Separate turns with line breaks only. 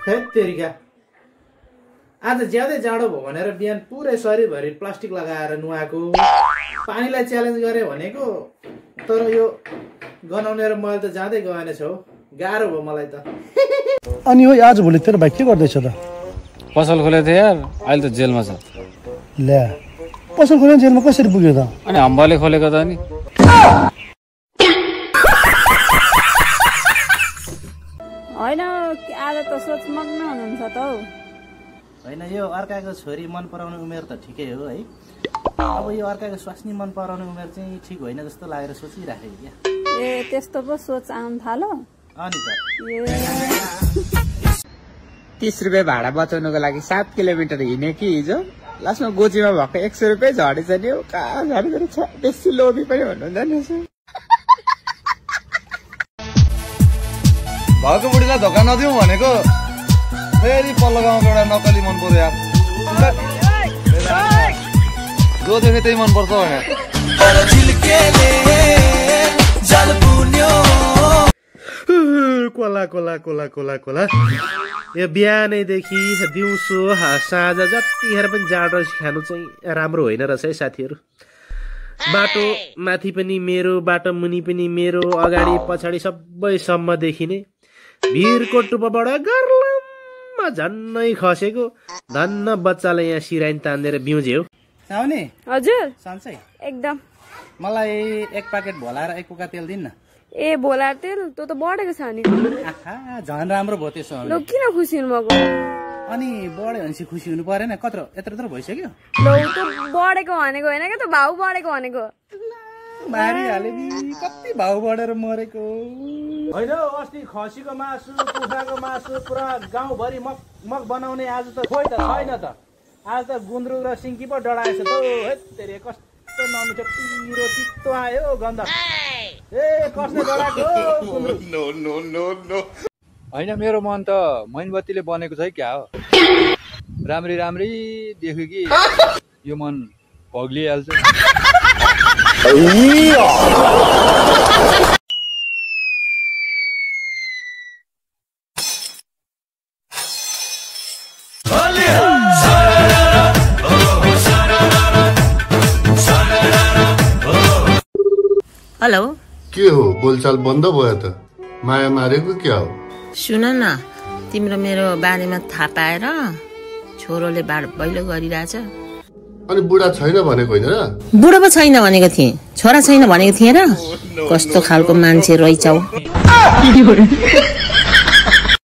तेरिका आज ज्यादै जाडो भयो भनेर बिहान पुरै शरीरभरि प्लास्टिक लगाएर नुहाएको पानीलाई च्यालेन्ज गरे भनेको तर यो गनाउने र मैले त जाँदै गएन छौ गाह्रो भयो मलाई त
अनि हो आज भोलि तेरो भाइ के गर्दैछ त
पसल खोलेको थियो यार अहिले त जेलमा छ
ल्या पसल खोलेर जेलमा कसरी पुग्यो त
अनि हम्बाले खोलेको त नि
हैन आज त सोच मग्न हुनुहुन्छ त हौ
हैन यो अर्काको छोरी मन पराउने उमेर त ठिकै हो है अब यो अर्काको स्वास्नी मन पराउने उमेर चाहिँ ठिक होइन जस्तो लागेर सोचिराखेँ क्या
ए त्यस्तो पो सोच आउन थाल्यो
अनि त
30 रुपैयाँ भाडा बचाउनको लागि 7 किलोमिटर हिँडे कि हिजो लास्टमा गोजीमा भएको 100 रुपैयाँ झडेछ नि हो कहाँ झरेको छ बेसी लोभी पनि हुनुहुँदैन
भएको बुढीलाई धोका नदिउँ भनेको फेरि पल्लो गाउँको एउटा नकली मन पर्यो यार जो देखे त्यही मन पर्छ भने
Cola Cola Cola Cola Cola यो बिहानैदेखि दिउँसो साँझ जतिखेर पनि जाडो खानु चाहिँ राम्रो होइन रहेछ है साथीहरू बाटो माथि पनि मेरो बाटो मुनि पनि मेरो अगाडि पछाडि सबैसम्म देखिने भिरको टुप्पोबाट गर्लममा झन्नै खसेको धन्न बच्चाले यहाँ सिराइन तान्देर बिउजे हो आउने
हजुर
साँच्चै
एकदम
मलाई एक प्याकेट भोलाएर एक पोका तेल दिन्न
ए भोला तेल त्यो त बढेको छ नि
आहा झन् राम्रो भयो त्यसो
ल किन खुसी हुनुभएको
अनि बढ्यो भनेपछि खुसी हुनु परेन कत्रो यत्रो भइसक्यो
ल त्यो बढेको भनेको होइन क्या त भाउ बढेको भनेको
मारिहाले नि कति भाउ बढेर मरेको होइन अस्ति खसीको मासु कुखुराको मासु पुरा गाउँभरि मग बनाउने आज त खोइ त छैन त आज त गुन्द्रुक र सिङ्की पो डढाएछ त हेत्तेरी कस्तो नमिठो पिरो तितो आयो गन्ध ए कसले डढाएको
होइन मेरो मन त मैनबत्तीले बनेको छ क्या हो राम्री राम्री देख्यो कि यो मन पग्लिहाल्छ
हेलो
के हो बोलचाल बन्द भयो त माया मारेको क्या हो
सुन न तिम्रो मेरो बारेमा थाहा पाएर छोरोले बाड बैलो गरिरहेछ
अनि बुढा छैन भनेको होइन र
बुढो पो छैन भनेको थिएँ छोरा छैन भनेको थिएँ र कस्तो खालको मान्छे रहेछौ